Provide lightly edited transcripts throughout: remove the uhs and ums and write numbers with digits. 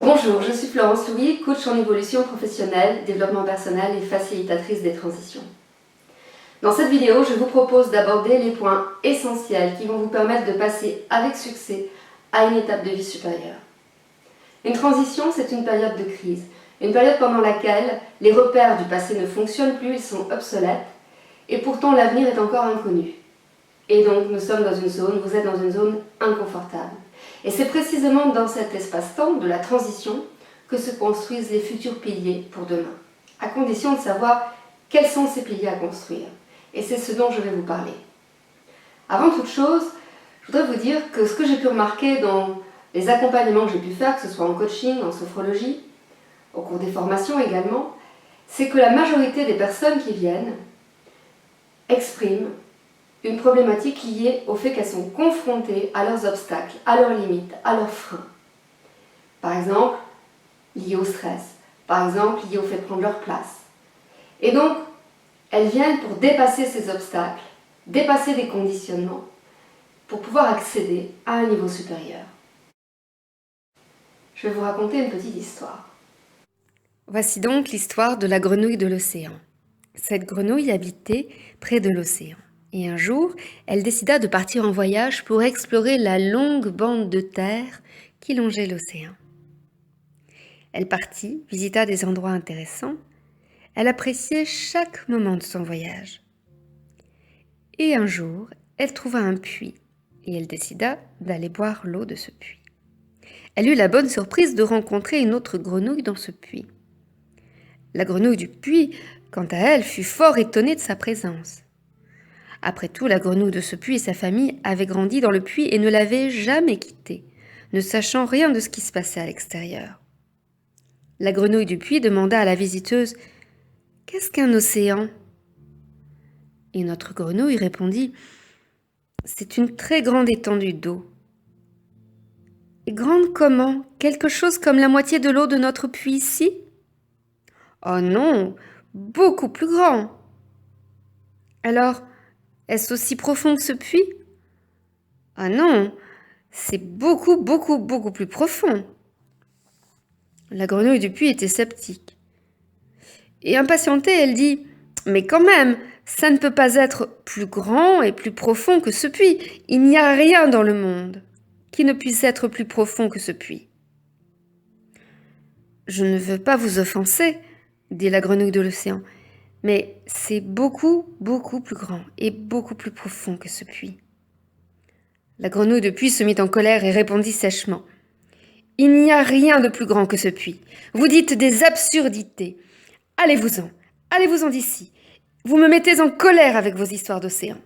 Bonjour, je suis Florence Louis, coach en évolution professionnelle, développement personnel et facilitatrice des transitions. Dans cette vidéo, je vous propose d'aborder les points essentiels qui vont vous permettre de passer avec succès à une étape de vie supérieure. Une transition, c'est une période de crise, une période pendant laquelle les repères du passé ne fonctionnent plus, ils sont obsolètes, et pourtant l'avenir est encore inconnu. Et donc nous sommes dans une zone, vous êtes dans une zone inconfortable. Et c'est précisément dans cet espace-temps de la transition que se construisent les futurs piliers pour demain, à condition de savoir quels sont ces piliers à construire. Et c'est ce dont je vais vous parler. Avant toute chose, je voudrais vous dire que ce que j'ai pu remarquer dans les accompagnements que j'ai pu faire, que ce soit en coaching, en sophrologie, au cours des formations également, c'est que la majorité des personnes qui viennent expriment une problématique liée au fait qu'elles sont confrontées à leurs obstacles, à leurs limites, à leurs freins. Par exemple, liées au stress, par exemple, liées au fait de prendre leur place. Et donc, elles viennent pour dépasser ces obstacles, dépasser des conditionnements, pour pouvoir accéder à un niveau supérieur. Je vais vous raconter une petite histoire. Voici donc l'histoire de la grenouille de l'océan. Cette grenouille habitait près de l'océan. Et un jour, elle décida de partir en voyage pour explorer la longue bande de terre qui longeait l'océan. Elle partit, visita des endroits intéressants. Elle appréciait chaque moment de son voyage. Et un jour, elle trouva un puits et elle décida d'aller boire l'eau de ce puits. Elle eut la bonne surprise de rencontrer une autre grenouille dans ce puits. La grenouille du puits, quant à elle, fut fort étonnée de sa présence. Après tout, la grenouille de ce puits et sa famille avaient grandi dans le puits et ne l'avaient jamais quitté, ne sachant rien de ce qui se passait à l'extérieur. La grenouille du puits demanda à la visiteuse « Qu'est-ce qu'un océan ?» Et notre grenouille répondit « C'est une très grande étendue d'eau. » « Et grande comment? Quelque chose comme la moitié de l'eau de notre puits ici ?»« Oh non, beaucoup plus grand. » « Alors, est-ce aussi profond que ce puits? »« Ah non, c'est beaucoup plus profond. » La grenouille du puits était sceptique. Et impatientée, elle dit « Mais quand même, ça ne peut pas être plus grand et plus profond que ce puits. Il n'y a rien dans le monde qui ne puisse être plus profond que ce puits. »« Je ne veux pas vous offenser, dit la grenouille de l'océan, mais c'est beaucoup plus grand et beaucoup plus profond que ce puits. » La grenouille de puits se mit en colère et répondit sèchement « Il n'y a rien de plus grand que ce puits. Vous dites des absurdités. Allez-vous-en d'ici. Vous me mettez en colère avec vos histoires d'océan. »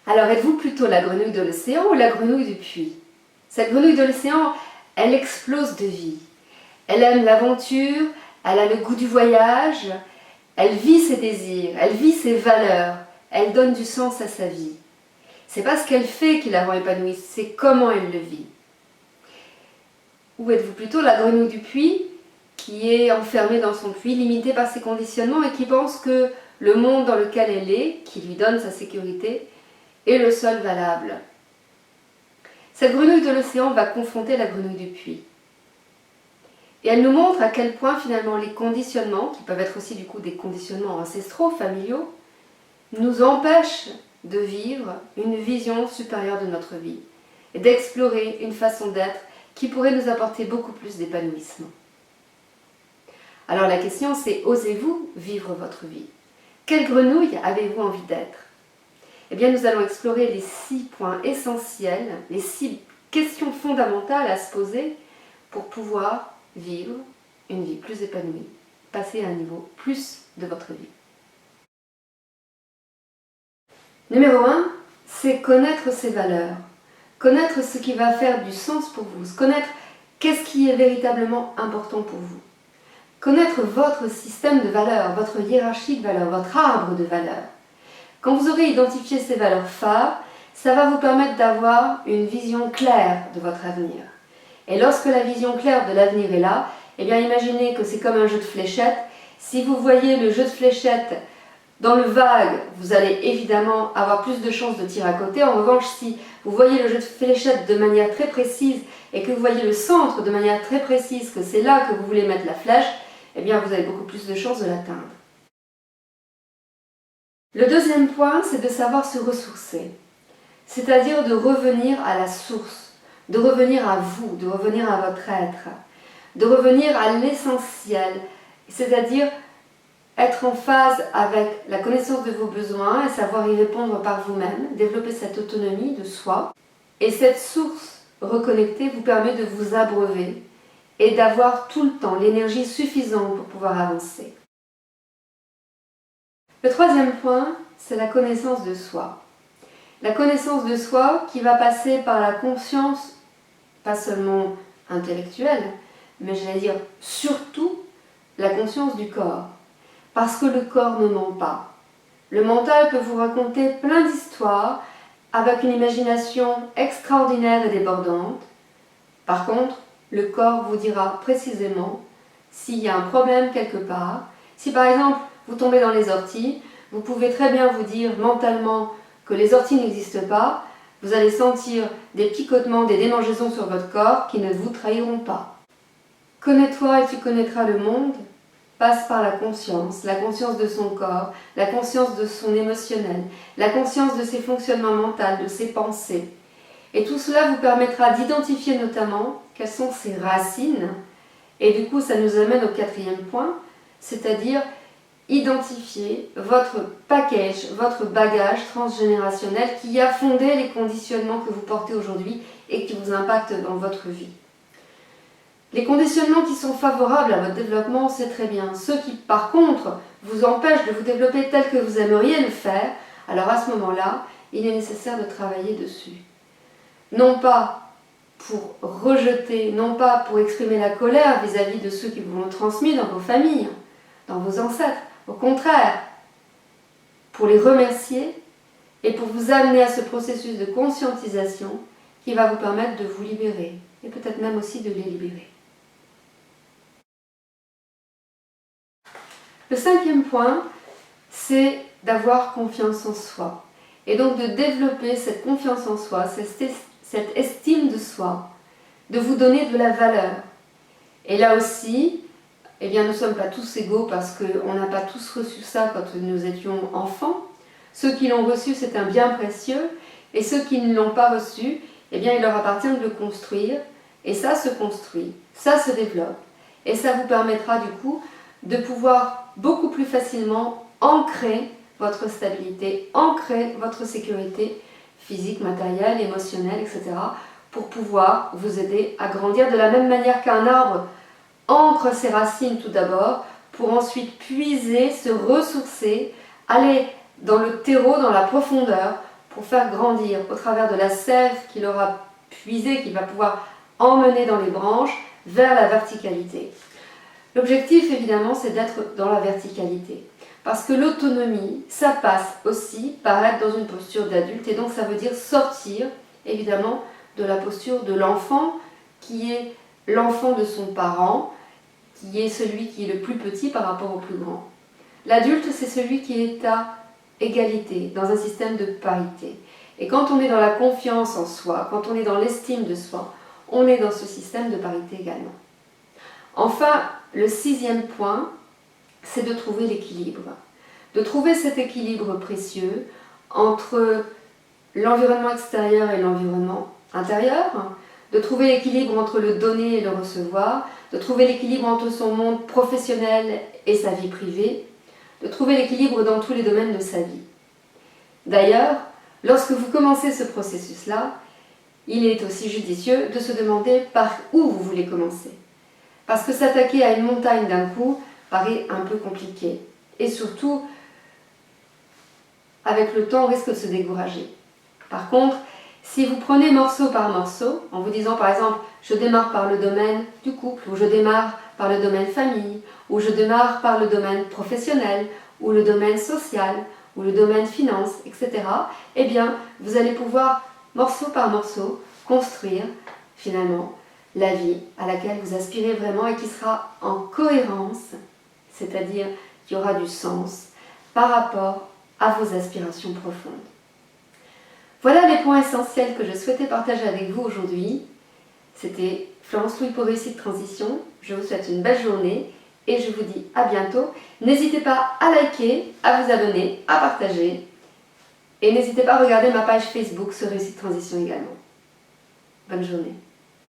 Alors êtes-vous plutôt la grenouille de l'océan ou la grenouille du puits? Cette grenouille de l'océan, elle explose de vie. Elle aime l'aventure, elle a le goût du voyage, elle vit ses désirs, elle vit ses valeurs, elle donne du sens à sa vie. C'est pas ce qu'elle fait qui la rend épanouie, c'est comment elle le vit. Ou êtes-vous plutôt la grenouille du puits qui est enfermée dans son puits, limitée par ses conditionnements et qui pense que le monde dans lequel elle est, qui lui donne sa sécurité, est le seul valable. Cette grenouille de l'océan va confronter la grenouille du puits. Et elle nous montre à quel point finalement les conditionnements, qui peuvent être aussi du coup des conditionnements ancestraux, familiaux, nous empêchent de vivre une vision supérieure de notre vie et d'explorer une façon d'être qui pourrait nous apporter beaucoup plus d'épanouissement. Alors la question c'est, osez-vous vivre votre vie? Quelle grenouille avez-vous envie d'être? Eh bien nous allons explorer les 6 points essentiels, les 6 questions fondamentales à se poser pour pouvoir vivre une vie plus épanouie, passer à un niveau plus de votre vie. Numéro 1, c'est connaître ses valeurs, connaître ce qui va faire du sens pour vous, connaître qu'est-ce qui est véritablement important pour vous, connaître votre système de valeurs, votre hiérarchie de valeurs, votre arbre de valeurs. Quand vous aurez identifié ces valeurs phares, ça va vous permettre d'avoir une vision claire de votre avenir. Et lorsque la vision claire de l'avenir est là, eh bien imaginez que c'est comme un jeu de fléchettes. Si vous voyez le jeu de fléchettes Dans le vague, vous allez évidemment avoir plus de chances de tirer à côté. En revanche, si vous voyez le jeu de fléchette de manière très précise et que vous voyez le centre de manière très précise, que c'est là que vous voulez mettre la flèche, eh bien vous avez beaucoup plus de chances de l'atteindre. Le deuxième point, c'est de savoir se ressourcer, c'est-à-dire de revenir à la source, de revenir à vous, de revenir à votre être, de revenir à l'essentiel, c'est-à-dire être en phase avec la connaissance de vos besoins et savoir y répondre par vous-même, développer cette autonomie de soi. Et cette source reconnectée vous permet de vous abreuver et d'avoir tout le temps l'énergie suffisante pour pouvoir avancer. Le troisième point, c'est la connaissance de soi. La connaissance de soi qui va passer par la conscience, pas seulement intellectuelle, mais j'allais dire surtout la conscience du corps. Parce que le corps ne ment pas. Le mental peut vous raconter plein d'histoires avec une imagination extraordinaire et débordante. Par contre, le corps vous dira précisément s'il y a un problème quelque part. Si par exemple vous tombez dans les orties, vous pouvez très bien vous dire mentalement que les orties n'existent pas. Vous allez sentir des picotements, des démangeaisons sur votre corps qui ne vous trahiront pas. Connais-toi et tu connaîtras le monde passe par la conscience de son corps, la conscience de son émotionnel, la conscience de ses fonctionnements mentaux, de ses pensées. Et tout cela vous permettra d'identifier notamment quelles sont ses racines. Et du coup, ça nous amène au quatrième point, c'est-à-dire identifier votre package, votre bagage transgénérationnel qui a fondé les conditionnements que vous portez aujourd'hui et qui vous impactent dans votre vie. Les conditionnements qui sont favorables à votre développement, c'est très bien. Ceux qui, par contre, vous empêchent de vous développer tel que vous aimeriez le faire, alors à ce moment-là, il est nécessaire de travailler dessus. Non pas pour rejeter, non pas pour exprimer la colère vis-à-vis de ceux qui vous l'ont transmis dans vos familles, dans vos ancêtres. Au contraire, pour les remercier et pour vous amener à ce processus de conscientisation qui va vous permettre de vous libérer et peut-être même aussi de les libérer. Le cinquième point, c'est d'avoir confiance en soi. Et donc de développer cette confiance en soi, cette estime de soi, de vous donner de la valeur. Et là aussi, eh bien, nous ne sommes pas tous égaux parce qu'on n'a pas tous reçu ça quand nous étions enfants. Ceux qui l'ont reçu, c'est un bien précieux. Et ceux qui ne l'ont pas reçu, eh bien, il leur appartient de le construire. Et ça se construit, ça se développe. Et ça vous permettra du coup de pouvoir beaucoup plus facilement ancrer votre stabilité, ancrer votre sécurité physique, matérielle, émotionnelle, etc. pour pouvoir vous aider à grandir de la même manière qu'un arbre ancre ses racines tout d'abord pour ensuite puiser, se ressourcer, aller dans le terreau, dans la profondeur pour faire grandir au travers de la sève qu'il aura puisée, qu'il va pouvoir emmener dans les branches vers la verticalité. L'objectif, évidemment, c'est d'être dans la verticalité. Parce que l'autonomie, ça passe aussi par être dans une posture d'adulte. Et donc, ça veut dire sortir, évidemment, de la posture de l'enfant, qui est l'enfant de son parent, qui est celui qui est le plus petit par rapport au plus grand. L'adulte, c'est celui qui est à égalité, dans un système de parité. Et quand on est dans la confiance en soi, quand on est dans l'estime de soi, on est dans ce système de parité également. Enfin, le sixième point, c'est de trouver l'équilibre. De trouver cet équilibre précieux entre l'environnement extérieur et l'environnement intérieur, de trouver l'équilibre entre le donner et le recevoir, de trouver l'équilibre entre son monde professionnel et sa vie privée, de trouver l'équilibre dans tous les domaines de sa vie. D'ailleurs, lorsque vous commencez ce processus-là, il est aussi judicieux de se demander par où vous voulez commencer. Parce que s'attaquer à une montagne d'un coup paraît un peu compliqué. Et surtout, avec le temps, on risque de se décourager. Par contre, si vous prenez morceau par morceau, en vous disant par exemple, je démarre par le domaine du couple, ou je démarre par le domaine famille, ou je démarre par le domaine professionnel, ou le domaine social, ou le domaine finance, etc., eh bien, vous allez pouvoir, morceau par morceau, construire finalement la vie à laquelle vous aspirez vraiment et qui sera en cohérence, c'est-à-dire qui aura du sens, par rapport à vos aspirations profondes. Voilà les points essentiels que je souhaitais partager avec vous aujourd'hui. C'était Florence Louis pour Réussite Transition. Je vous souhaite une belle journée et je vous dis à bientôt. N'hésitez pas à liker, à vous abonner, à partager. Et n'hésitez pas à regarder ma page Facebook sur Réussite Transition également. Bonne journée.